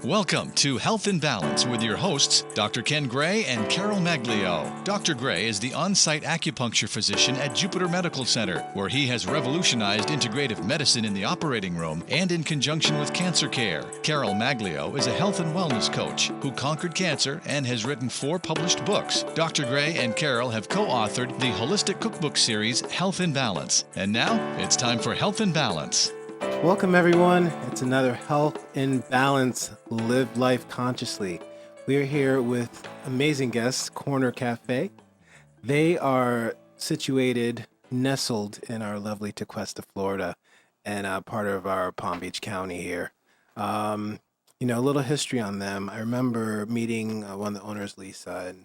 Welcome to Health in Balance with your hosts, Dr. Ken Gray and Carol Maglio. Dr. Gray is the on-site acupuncture physician at Jupiter Medical Center, where he has revolutionized integrative medicine in the operating room and in conjunction with cancer care. Carol Maglio is a health and wellness coach who conquered cancer and has written 4 published books. Dr. Gray and Carol have co-authored the holistic cookbook series, Health in Balance. And now, it's time for Health in Balance. Welcome, everyone. It's another Health in Balance, Live Life Consciously. We are here with amazing guests, Corner Cafe. They are situated, nestled in our lovely Tequesta, Florida, and part of our Palm Beach County here. A little history on them. I remember meeting one of the owners, Lisa,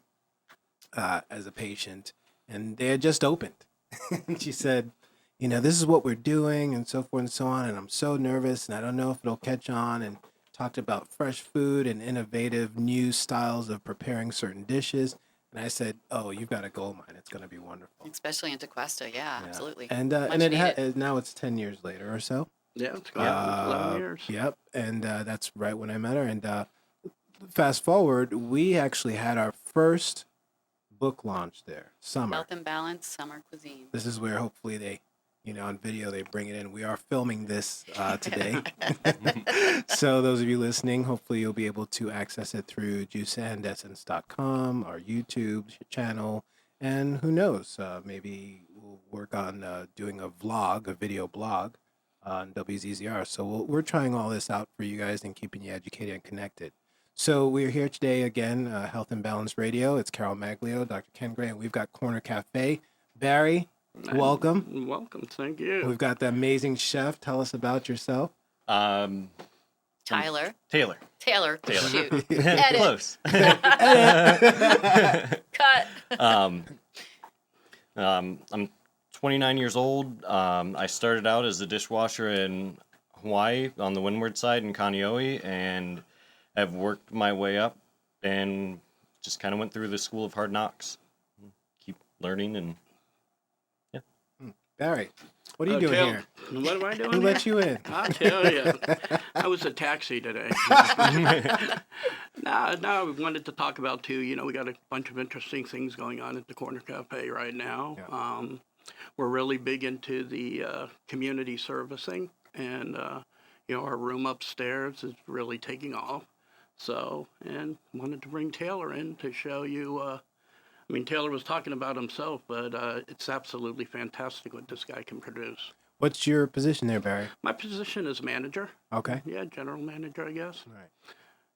as a patient, and they had just opened. And she said, this is what we're doing and so forth and so on. And I'm so nervous and I don't know if it'll catch on, and talked about fresh food and innovative new styles of preparing certain dishes. And I said, oh, you've got a gold mine. It's going to be wonderful. Especially in Tequesta. Yeah, absolutely. And now it's 10 years later or so. Yeah, it's 11 years. Yep. And that's right when I met her. And fast forward, we actually had our first book launch there, summer. Health and Balance, Summer Cuisine. This is where hopefully they, on video, they bring it in. We are filming this today. So those of you listening, hopefully you'll be able to access it through JuiceAndEssence.com, our YouTube channel. And who knows, maybe we'll work on doing a video blog on WZZR. So we're trying all this out for you guys and keeping you educated and connected. So we're here today again, Health and Balance Radio. It's Carol Maglio, Dr. Ken Gray, and we've got Corner Cafe. Barry, welcome. Welcome, thank you. We've got the amazing chef. Tell us about yourself. Tyler. Taylor. Shoot. Edit. Close. Cut. I'm 29 years old. I started out as a dishwasher in Hawaii on the windward side in Kaneohe, and I've worked my way up and just kind of went through the school of hard knocks. Keep learning and Barry, what are you doing here? What am I doing Who here? let you in? I'll tell you. I was a taxi today. No, we wanted to talk about, too, we got a bunch of interesting things going on at the Corner Cafe right now. Yeah. We're really big into the community servicing, and, our room upstairs is really taking off. So, and wanted to bring Taylor in to show you, Taylor was talking about himself, but it's absolutely fantastic what this guy can produce. What's your position there, Barry? My position is manager. Okay. Yeah, general manager, I guess. All right.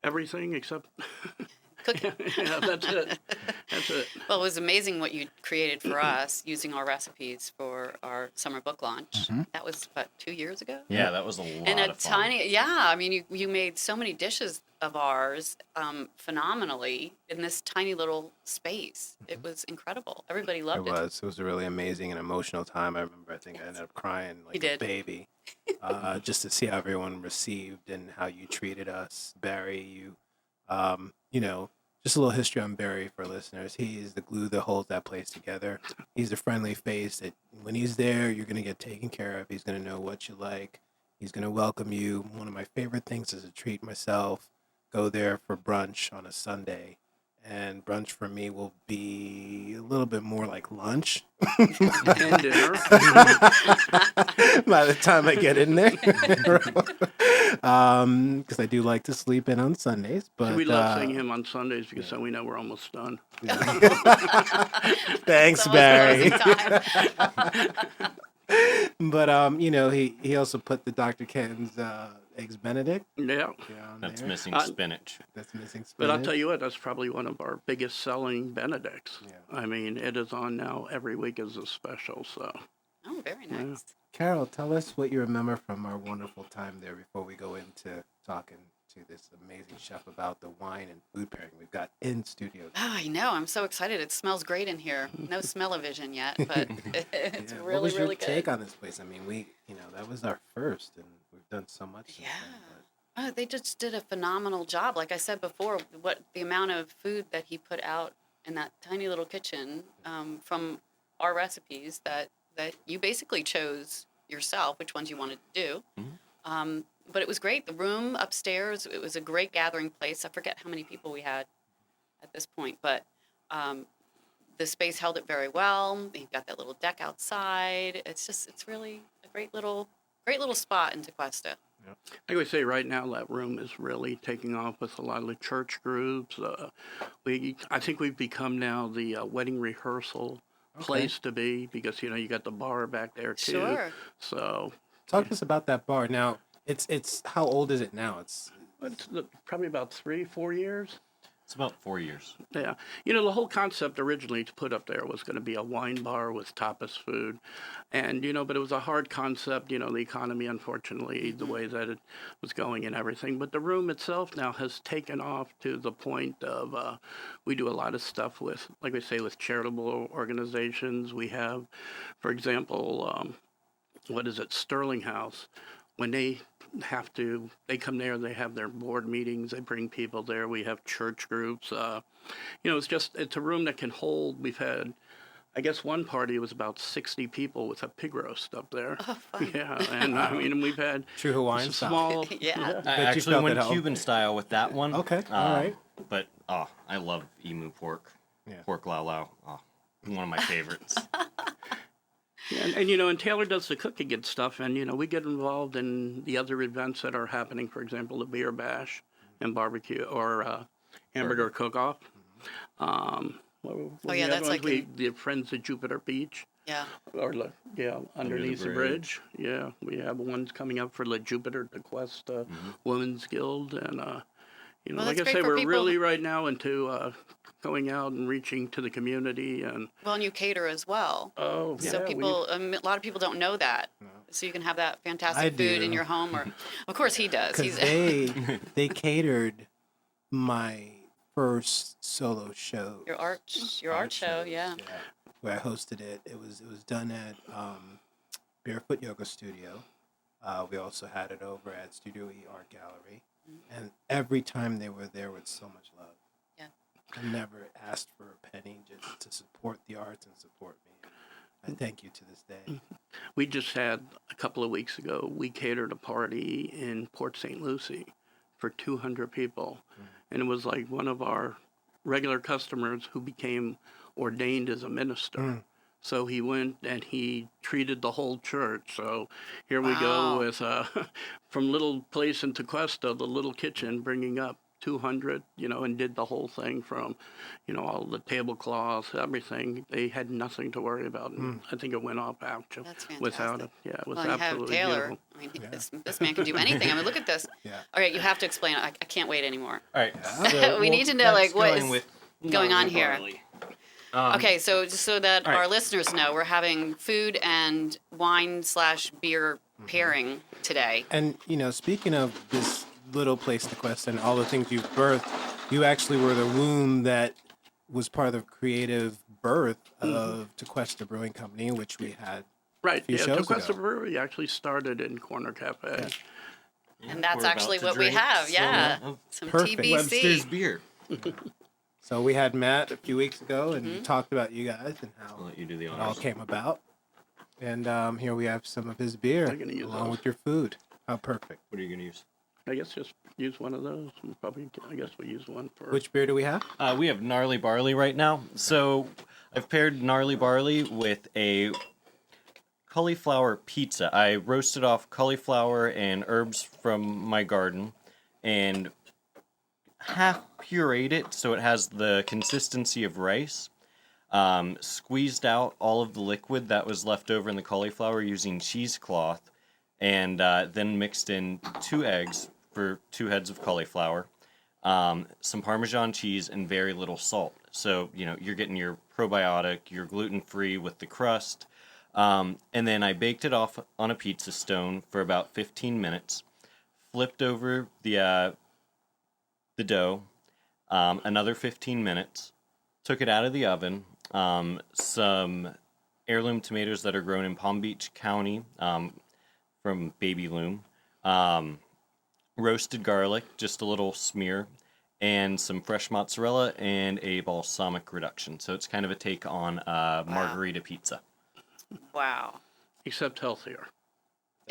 Everything except... Cooking. Yeah, that's it. That's it. Well, it was amazing what you created for us using our recipes for our summer book launch. Mm-hmm. That was, 2 years ago? yeah, that was a lot And a of fun. tiny, you made so many dishes of ours phenomenally in this tiny little space. It was incredible. Everybody loved it. It was a really amazing and emotional time. I remember, I ended up crying like a baby just to see how everyone received and how you treated us. Barry, you, just a little history on Barry for listeners. He is the glue that holds that place together. He's the friendly face that when he's there, you're going to get taken care of. He's going to know what you like. He's going to welcome you. One of my favorite things is to treat myself. Go there for brunch on a Sunday. And brunch for me will be a little bit more like lunch. And dinner. By the time I get in there. Because I do like to sleep in on Sundays. But We love seeing him on Sundays because then we know we're almost done. Thanks, It's almost Barry. closing time. But he also put the Dr. Ken's Eggs Benedict. Yeah. On That's there. missing spinach. That's missing spinach. But I'll tell you what, that's probably one of our biggest selling Benedicts. Yeah. It is on now every week as a special, so. Oh, very nice. Carol, tell us what you remember from our wonderful time there before we go into talking to this amazing chef about the wine and food pairing we've got in studio. Oh, I know. I'm so excited. It smells great in here. No smell-o-vision yet, but it's Yeah. really, what was your really good. take on this place? That was our first, and we've done so much since Yeah. then, Oh, they just did a phenomenal job. Like I said before, the amount of food that he put out in that tiny little kitchen from our recipes that you basically chose yourself, which ones you wanted to do. Mm-hmm. But but it was great. The room upstairs, it was a great gathering place. I forget how many people we had at this point, but the space held it very well. You've got that little deck outside. It's really a great little spot in Tequesta. I would say right now that room is really taking off with a lot of the church groups. I think we've become now the wedding rehearsal place to be, because you got the bar back there too. Sure. So Talk to us about that bar. Now, it's how old is it now? It's probably about 3-4 years. It's about 4 years. Yeah. The whole concept originally to put up there was going to be a wine bar with tapas food. And, but it was a hard concept, the economy, unfortunately, the way that it was going and everything. But the room itself now has taken off to the point of, we do a lot of stuff with, like we say, with charitable organizations. We have, for example, Sterling House. When they come there, they have their board meetings, they bring people there, we have church groups. It's a room that can hold, we've had, I guess one party was about 60 people with a pig roast up there. Oh, fun. Yeah, and we've had true Hawaiian small, Yeah. I you actually felt went at home. Cuban style with that one. Okay, all right. But I love emu pork. Yeah. Pork lau lau. Oh, one of my favorites. And Taylor does the cooking and stuff, and we get involved in the other events that are happening. For example, the beer bash and barbecue or hamburger cook-off. What were yeah, the that's other like ones? The Friends of Jupiter Beach, Yeah. or underneath the bridge. Yeah, we have ones coming up for the Jupiter Tequesta Women's Guild, and Well, like I that's say, great for we're people. really right now into going out and reaching to the community and. Well, and you cater as well. Oh, yeah. So people, a lot of people don't know that. So you can have that fantastic I food do. in your home, or, of course, he does. because they catered my first solo show. your art show, yeah. Where I hosted it. It was done at Barefoot Yoga Studio. We also had it over at Studio E Art Gallery, and every time they were there with so much love. Yeah. I never asked for a penny, just to support the arts and support me. I thank you to this day. We just had a couple of weeks ago, we catered a party in Port St. Lucie for 200 people. And it was like one of our regular customers who became ordained as a minister. So he went and he treated the whole church. So here we go Wow. with, from little place in Tequesta, the little kitchen, bringing up 200, and did the whole thing from, all the tablecloths, everything. They had nothing to worry about. And I think it went off actually That's without fantastic. it. Yeah, it was Well, you have absolutely Taylor. beautiful. I mean, this man can do anything. I mean, look at this. Yeah. All right, you have to explain. I can't wait anymore. All right. We need to know, like, what going is with going on gnarly here. barley. Okay, so just so that all right. our listeners know, we're having food and wine/beer pairing today. And speaking of this little place, Tequesta, and all the things you've birthed, you actually were the womb that was part of the creative birth of Tequesta Brewing Company, which we had Right, few yeah, shows Tequesta ago. Brewery actually started in Corner Cafe. And that's We're about actually to what we drink have, some yeah. of Some Perfect. TBC. Webster's beer. So we had Matt a few weeks ago, and we talked about you guys and I'll how let you do the it all honors. came about. And here we have some of his beer I'm gonna use along those. with your food. How perfect. What are you going to use? I guess just use one of those. I guess we use one for. Which beer do we have? We have gnarly barley right now. So I've paired gnarly barley with a cauliflower pizza. I roasted off cauliflower and herbs from my garden and half pureed it so it has the consistency of rice. Squeezed out all of the liquid that was left over in the cauliflower using cheesecloth, and then mixed in 2 eggs for 2 heads of cauliflower, some Parmesan cheese, and very little salt. So, you're getting your probiotic, your gluten-free with the crust. And then I baked it off on a pizza stone for about 15 minutes, flipped over the dough, another 15 minutes, took it out of the oven, some heirloom tomatoes that are grown in Palm Beach County from Baby Loom, roasted garlic, just a little smear, and some fresh mozzarella and a balsamic reduction. So it's kind of a take on margarita pizza. Wow. Except healthier.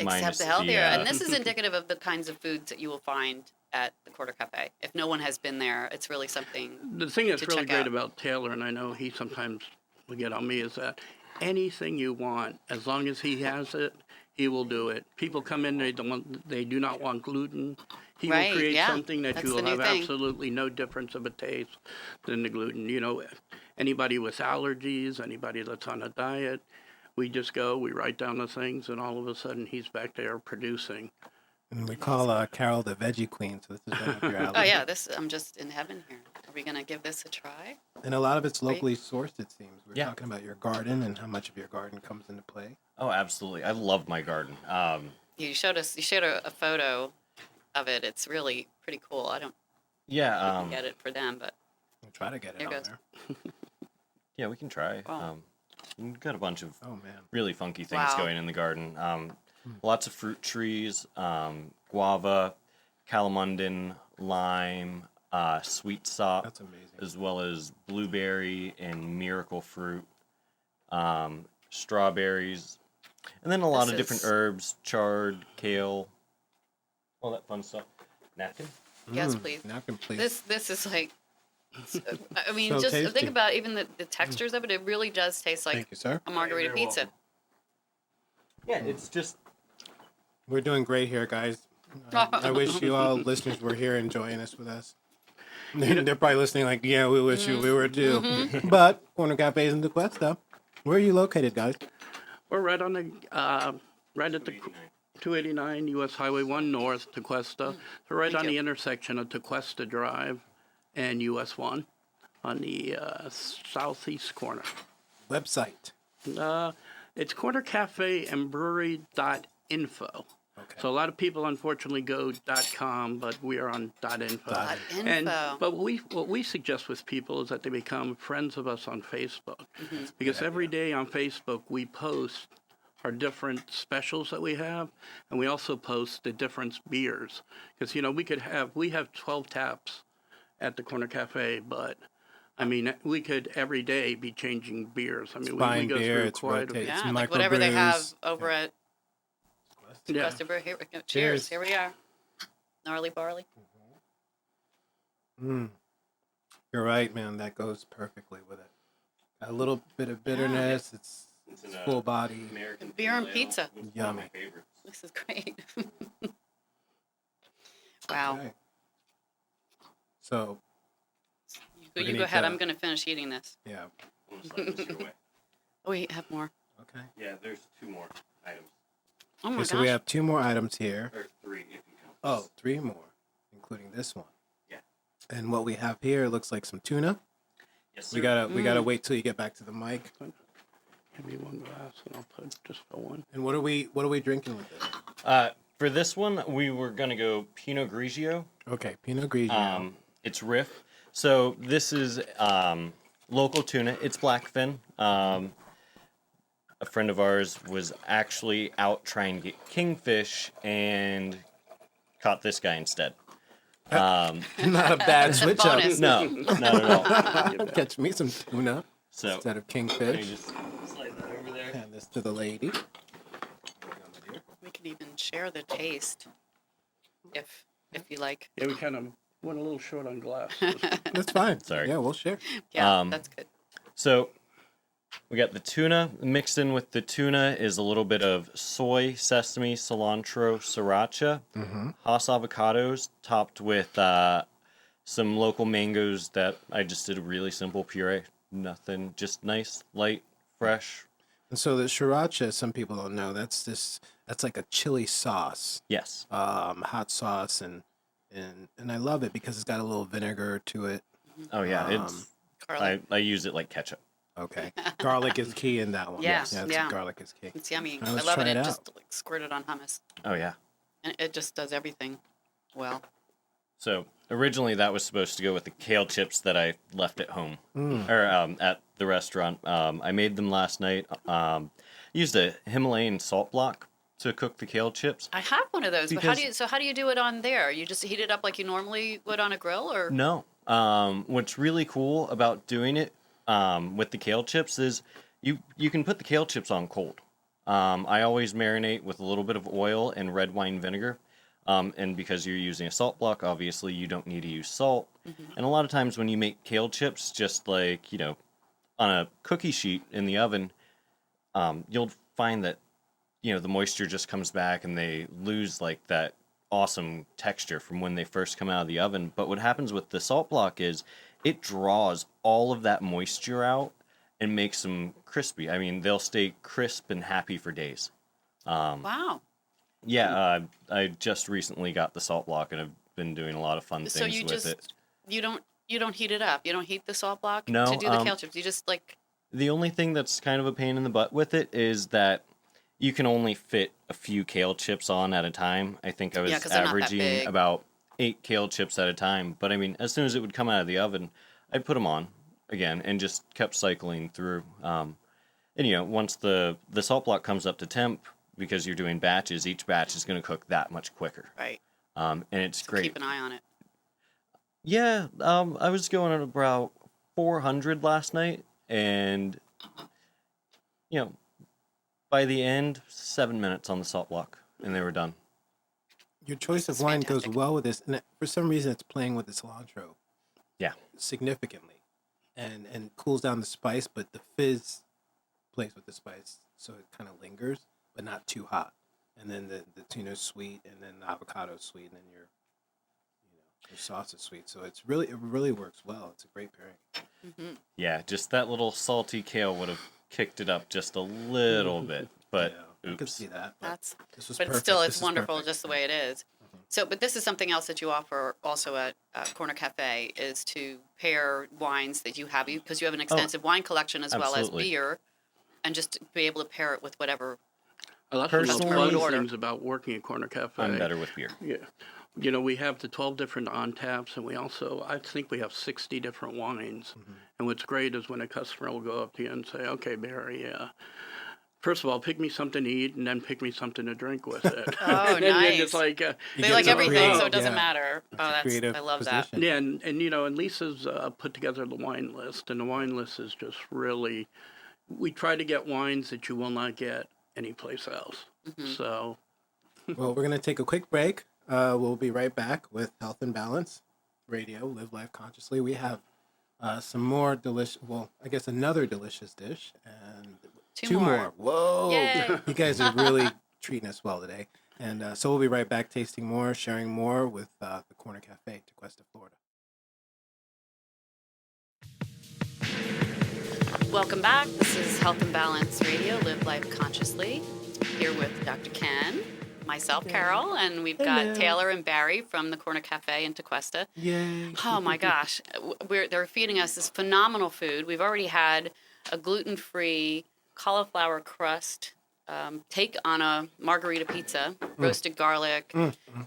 Except the healthier. And this is indicative of the kinds of foods that you will find at the Quarter Cafe. If no one has been there, it's really something The thing that's to really check great out. about Taylor, and I know he sometimes will get on me, is that anything you want, as long as he has it, he will do it. People come in, they do not want gluten. He Right, will create yeah. something that That's you the will new have thing. absolutely no difference of a taste than the gluten. You know, anybody with allergies, anybody that's on a diet, we just go, we write down the things, and all of a sudden he's back there producing. And we call Carol the veggie queen, so this is right up your alley. Oh, yeah, I'm just in heaven here. Are we going to give this a try? And a lot of it's locally sourced, it seems. We're Yeah. talking about your garden and how much of your garden comes into play. Oh, absolutely. I love my garden. You showed a photo of it. It's really pretty cool. I don't Yeah. get it for them, but We'll try to get it There on goes. there. Yeah, we can try. Wow. We've got a bunch of Oh, man. really funky things Wow. going in the garden. Lots of fruit trees, guava, calamundin, lime, sweet sop, That's amazing. as well as blueberry and miracle fruit, strawberries, and then a lot This of different is- herbs, chard, kale, all that fun stuff. Napkin? yes, please. Napkin, please. This is like, I mean, So just tasty. think about even the textures of it. It really does taste like Thank you, sir. a margarita You're very pizza. Yeah, it's just We're doing great here, guys. I wish you all listeners were here enjoying this with us. They're probably listening like, yeah, we wish we were too. Mm-hmm. But Corner Cafes in Tequesta. Where are you located, guys? We're right on the, right at the 289 US Highway 1 North, Tequesta. So right Thank on the you. intersection of Tequesta Drive and US 1 on the southeast corner. Website. It's cornercafeandbrewery.info. Okay. So a lot of people unfortunately go .com, but we are on .info. .info. And but what we suggest with people is that they become friends of us on Facebook, because every day on Facebook we post our different specials that we have, and we also post the different beers. Because we have 12 taps at the Corner Cafe, but I mean we could every day be changing beers. I mean we fine go beer, through it's quite a rotated. bit. It's Yeah, like whatever they have microbrews. over at Yeah. Tequesta Brew. Here, Cheers. cheers. Here we are. Gnarly barley. Mm. You're right, man. That goes perfectly with it. A little bit of bitterness. It's full body. American Beer and pale ale. pizza. It's one of Yummy. my favorites. This is great. Wow. Okay. So, You gonna go ahead. eat I'm going to finish eating this. yeah. I'm gonna slide this your way. Oh, we have more. Okay. Yeah, there's 2 more items. Oh my Okay, gosh. so we have 2 more items here. Or 3 if you count. Oh, 3 more, including this one. Yeah. And what we have here looks like some tuna. Yes, We sir. gotta wait till you get back to the mic. Give me one glass and I'll put just for one. And what are we drinking with this? For this one, we were gonna go Pinot Grigio. Okay, Pinot Grigio. It's Riff. So this is local tuna. It's blackfin. A friend of ours was actually out trying to get kingfish and caught this guy instead. Not a bad switch up. Bonus. No, not at all. Catch me some tuna So instead of let me kingfish. just slide that over there. Hand this to the lady. We could even share the taste if you like. Yeah, we kind of went a little short on glass. That's fine. Sorry. Yeah, we'll share. Yeah, that's good. So we got the tuna. Mixed in with the tuna is a little bit of soy, sesame, cilantro, sriracha, Hass avocados, topped with some local mangoes that I just did a really simple puree. Nothing, just nice, light, fresh. And so the sriracha, some people don't know, that's like a chili sauce, Yes. hot sauce, and I love it because it's got a little vinegar to it. Oh yeah, it's Garlic. I use it like ketchup. Okay, garlic is key in that one. Yeah, yeah. Garlic is key. It's yummy. Now I let's love try it. it It out. just like squirted on hummus, Oh yeah. and it just does everything well. So originally that was supposed to go with the kale chips that I left at home or at the restaurant. I made them last night. Used a Himalayan salt block to cook the kale chips. I have one of those, but Because- how do you do it on there? You just heat it up like you normally would on a grill, or No. What's really cool about doing it with the kale chips is you can put the kale chips on cold. I always marinate with a little bit of oil and red wine vinegar. And because you're using a salt block, obviously you don't need to use salt. And a lot of times when you make kale chips, just like, on a cookie sheet in the oven, you'll find that, the moisture just comes back and they lose like that awesome texture from when they first come out of the oven. But what happens with the salt block is it draws all of that moisture out and makes them crispy. I mean, they'll stay crisp and happy for days. Wow. Yeah, I just recently got the salt block and I've been doing a lot of fun So things you with just it. you don't heat it up. You don't heat the salt block No, to do the kale chips. You just like The only thing that's kind of a pain in the butt with it is that you can only fit a few kale chips on at a time. I think I was 'cause they're not that averaging big. about 8 kale chips at a time. But I mean, as soon as it would come out of the oven, I'd put them on again and just kept cycling through. And once the salt block comes up to temp, because you're doing batches, each batch is going to cook that much quicker. right. And it's So great. keep an eye on it. Yeah, I was going at about 400 last night, and by the end, 7 minutes on the salt block, and they were done. Your choice This of is wine fantastic. goes well with this, and for some reason, it's playing with the cilantro Yeah. significantly, and cools down the spice, but the fizz plays with the spice, so it kind of lingers, but not too hot. And then the tuna's sweet, and then the avocado's sweet, and then your sauce is sweet. So it really works well. It's a great pairing. Yeah, just that little salty kale would have kicked it up just a little bit, but I could oops. see that. But That's this was but perfect. still This it's is wonderful perfect. just the way it is. So, but this is something else that you offer also at Corner Cafe is to pair wines that you have because you have an extensive wine collection as well as Absolutely. beer, and just to be able to pair it with whatever. Well, that's one of the Personally- fun Order. things about working at Corner Cafe. I'm better with beer. Yeah. We have the 12 different on taps, and I think we have 60 different wines. And what's great is when a customer will go up to you and say, okay, Barry, first of all, pick me something to eat and then pick me something to drink with it. Oh, And then you're just nice. like, You They get like to everything, create- so it doesn't yeah. matter. It's a Oh, creative I love that. position. yeah, and Lisa's put together the wine list, and the wine list is just really, we try to get wines that you will not get anyplace else. So, Well, we're going to take a quick break. We'll be right back with Health and Balance Radio, Live Life Consciously. We have some more delicious, I guess another delicious dish, and Two more. Whoa! Yay. You guys are really treating us well today. And so we'll be right back tasting more, sharing more with the Corner Cafe, Tequesta, Florida. Welcome back. This is Health and Balance Radio, Live Life Consciously. Here with Dr. Ken, myself, Carol, and we've got Hello. Taylor and Barry from the Corner Cafe in Tequesta. Yay! Oh my gosh, they're feeding us this phenomenal food. We've already had a gluten-free cauliflower crust take on a margarita pizza, roasted garlic,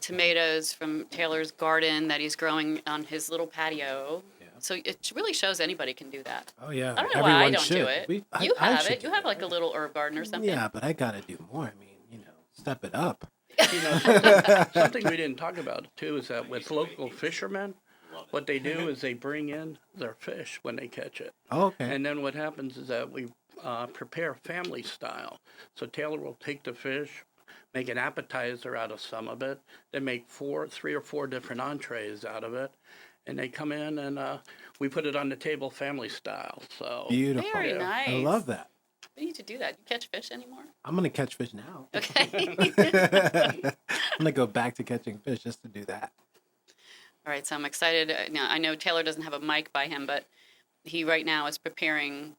tomatoes from Taylor's garden that he's growing on his little patio. Yeah. So it really shows anybody can do that. Oh yeah. I don't know why I Everyone don't should. do it. I You have should it. do You have like a little herb garden or something. Yeah, but I gotta do more. I mean, step it up. something we didn't talk about, too, is that with local fishermen, what they do is they bring in their fish when they catch it. Oh, okay. And then what happens is that we prepare family style. So Taylor will take the fish, make an appetizer out of some of it, then make 3 or 4 different entrees out of it, and they come in and we put it on the table family style. So Beautiful. Very nice. I love that. We need to do that. You catch fish anymore? I'm gonna catch fish now. Okay. I'm gonna go back to catching fish just to do that. All right, so I'm excited. Now, I know Taylor doesn't have a mic by him, but he right now is preparing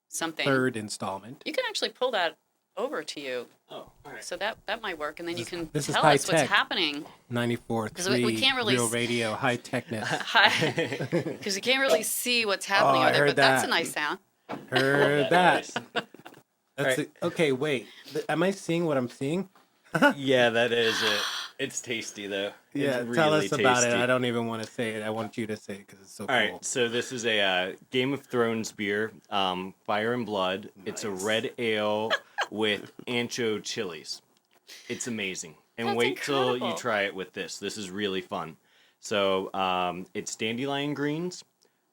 something. Third installment. You can actually pull that over to you, Oh, all right. so that might work, and then you can this is tell high us what's tech. happening. 94.3 we can't really Real s- Radio, high techness. Because you can't really see what's happening Oh, over I there, heard but that's a that. nice sound. Heard that. That's Right. okay, wait. Am I seeing what I'm seeing? Yeah, that is it. It's tasty though. Yeah, It's tell really us about it. tasty. I don't even want to say it. I want you to say it because it's so All cool. right, so this is a Game of Thrones beer, Fire and Blood. It's a red ale with ancho chilies. It's amazing. And That's wait till you incredible. try it with this. This is really fun. So it's dandelion greens,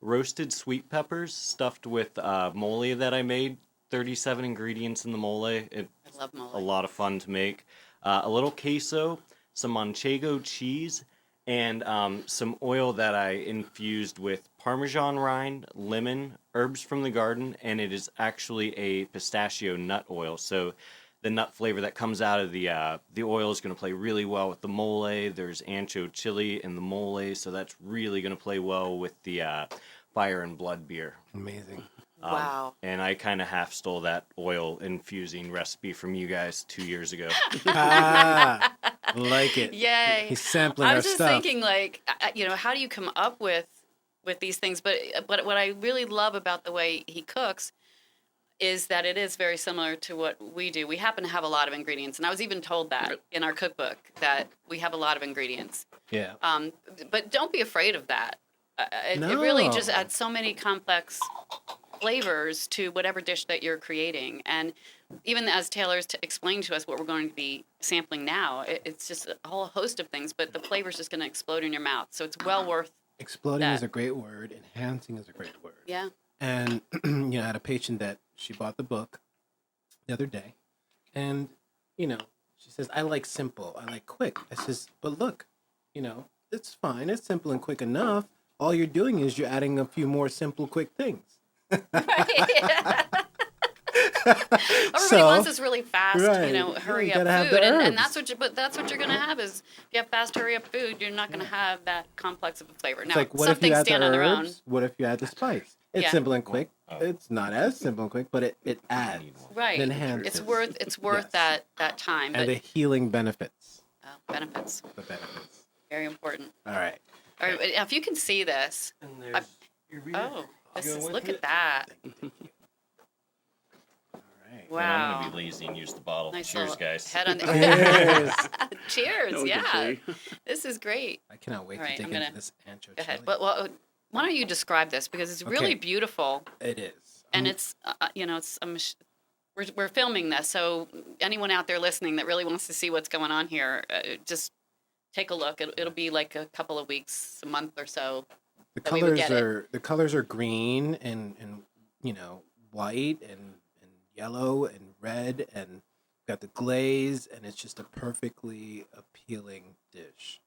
roasted sweet peppers stuffed with mole that I made 37 ingredients in the mole. It's I love mole. a lot of fun to make. A little queso, some manchego cheese, and some oil that I infused with Parmesan rind, lemon, herbs from the garden, and it is actually a pistachio nut oil. So the nut flavor that comes out of the oil is going to play really well with the mole. There's ancho chili in the mole, so that's really going to play well with the fire and blood beer. Amazing. Wow. And I kind of half stole that oil infusing recipe from you guys 2 years ago. Ah, like it. Yay. He's sampling I our was just stuff. thinking, like, how do you come up with these things? But what I really love about the way he cooks is that it is very similar to what we do. We happen to have a lot of ingredients, and I was even told that in our cookbook that we have a lot of ingredients. Yeah. But don't be afraid of that. It really just adds so many complex flavors to whatever dish that you're creating. And even as Taylor's explained to us what we're going to be sampling now, it's just a whole host of things, but the flavor's just going to explode in your mouth. So it's well worth. Exploding that. is a great word. Enhancing is a great word. Yeah. And, I had a patient that she bought the book the other day. And, she says, I like simple. I like quick. I says, but look, it's fine. It's simple and quick enough. All you're doing is you're adding a few more simple, quick things. Everybody wants this really fast, right. hurry You up gotta have food, the and herbs. that's what you're gonna have is if you have fast, hurry up food, you're not gonna have that complex of a flavor. Now, It's like, what some if you things add stand the on their own. herbs? What if you add the spice? It's Yeah. simple and quick. It's not as simple and quick, but it adds. Right. It enhances. It's worth Yes. that time. And But the healing benefits. benefits, The benefits. very important. All right. All right, if you can see this, And there's your beer. oh, Go with look it. at that. All right. And I'm Wow. going to be lazy and use the bottle. Nice Cheers, little guys. head on the Cheers. Cheers. No one Yeah, can see. this is great. I cannot wait All right, to dig I'm gonna- into this ancho Go ahead. chili. Well, why don't you describe this because it's really Okay. beautiful. It is. And it's we're filming this, so anyone out there listening that really wants to see what's going on here, just take a look. It'll be like a couple of weeks, a month or so. The that we would colors get the colors are green and white and yellow and red, and got the glaze, and it's just a perfectly appealing dish.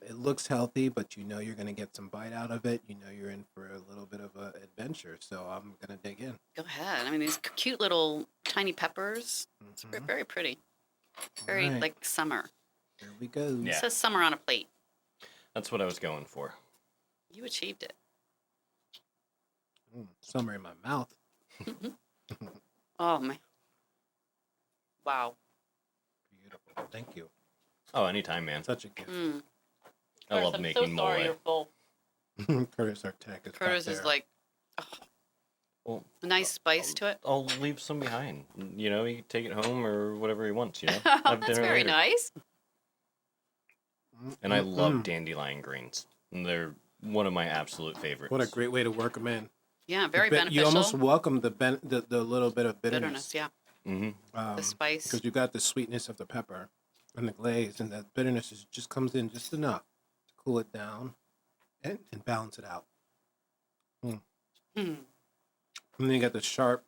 It looks healthy, but you're going to get some bite out of it. You're in for a little bit of an adventure, so I'm going to dig in. Go ahead. I mean, these cute little tiny peppers. It's Mhm. very pretty. Very Right. like summer. Here we go. Yeah. It says summer on a plate. That's what I was going for. You achieved it. Summer in my mouth. Oh my. Wow. Beautiful. Thank you. Oh, anytime, man. Such a gift. Mm. I Curtis, love I'm making so sorry mole. you're full. Curtis, our tech, is back Curtis is there. like Well, a nice spice to it. I'll leave some behind. He can take it home or whatever he wants, Have That's dinner very later. nice. And I love Mm. dandelion greens. And they're one of my absolute favorites. What a great way to work them in. Yeah, very The bit- beneficial. You almost welcome the little bit of bitterness, yeah. Mm-hmm. The spice. Because you got the sweetness of the pepper and the glaze, and that bitterness just comes in just enough to cool it down and balance it out. Hmm. And then you got the sharp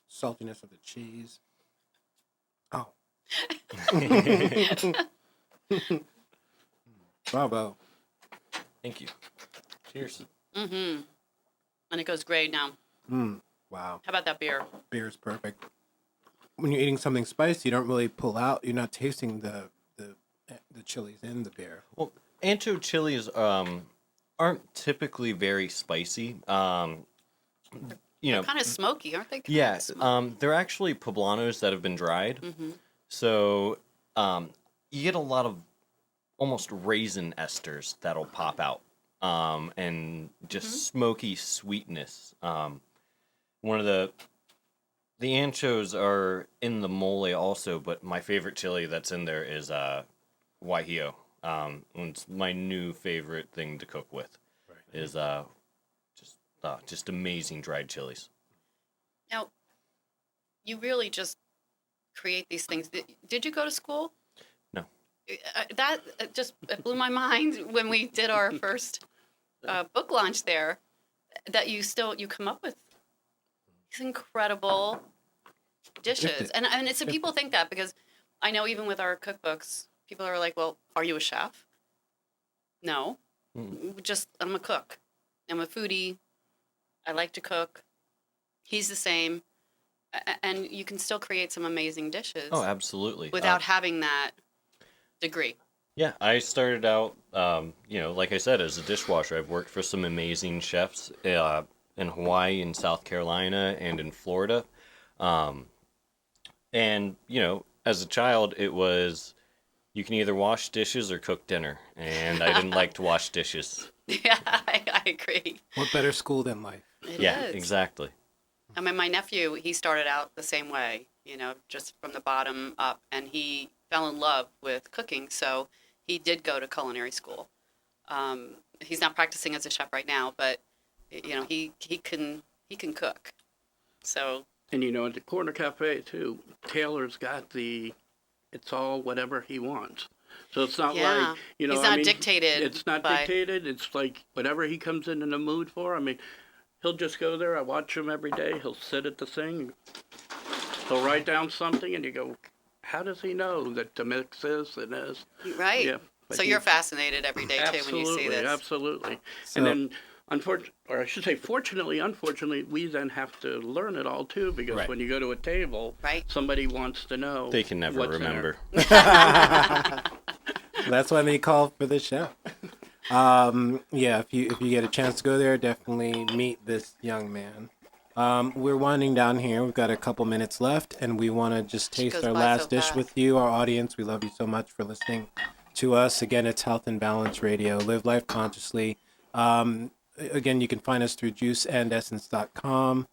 saltiness of the cheese. Oh. Bravo. Thank you. Cheers. Mm-hmm. And it goes great now. Wow. How about that beer? Beer is perfect. When you're eating something spicy, you don't really pull out. You're not tasting the chilies in the beer. Well, ancho chilies aren't typically very spicy. Kind of smoky, aren't they? Kinda Yeah, smoky? they're actually poblanos that have been dried. Mhm. So you get a lot of almost raisin esters that'll pop out, and just smoky sweetness. One of the anchos are in the mole also, but my favorite chili that's in there is guajillo. It's my new favorite thing to cook with. Is just amazing dried chilies. Now, you really just create these things. Did you go to school? No. That just it blew my mind when we did our first book launch there. That you come up with these incredible dishes. And it's, so people think that, because I know even with our cookbooks, people are like, well, are you a chef? No. Just, I'm a cook. I'm a foodie. I like to cook. He's the same. And you can still create some amazing dishes. Oh, absolutely. Without having that degree. Yeah, I started out, like I said, as a dishwasher. I've worked for some amazing chefs in Hawaii, in South Carolina, and in Florida. And, as a child, it was, you can either wash dishes or cook dinner. And I didn't like to wash dishes. Yeah, I agree. What better school than life? It Yeah, is. exactly. I mean, my nephew, he started out the same way, just from the bottom up, and he fell in love with cooking, so he did go to culinary school. He's not practicing as a chef right now, but he can cook. So. And at the Corner Cafe too, Taylor's got it's all whatever he wants. So it's not like, he's not dictated. It's not dictated. It's like whatever he comes in the mood for. I mean, he'll just go there. I watch him every day. He'll sit at the thing. He'll write down something, and you go, how does he know that the mix is and is? Right. Yeah. So you're fascinated every day, too, when you see this. Absolutely. So, and then, unfortunately, we then have to learn it all, too, because Right. when you go to a table, somebody wants to know. They can never what's in remember. That's why they call for the chef. If you get a chance to go there, definitely meet this young man. We're winding down here. We've got a couple minutes left, and we want to just taste goes our by last so dish fast. with you, our audience. We love you so much for listening to us. Again, it's Health and Balance Radio. Live life consciously. Again, you can find us through JuiceAndEssence.com.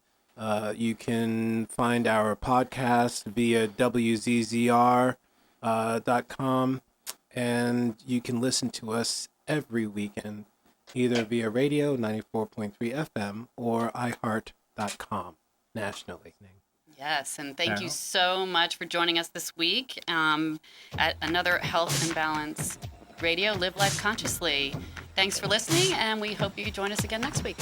You can find our podcast via WZZR.com. And you can listen to us every weekend, either via radio, 94.3 FM, or iHeart.com nationally. Yes, and thank you Carol? so much for joining us this week at another Health and Balance Radio, Live Life Consciously. Thanks for listening, and we hope you join us again next week.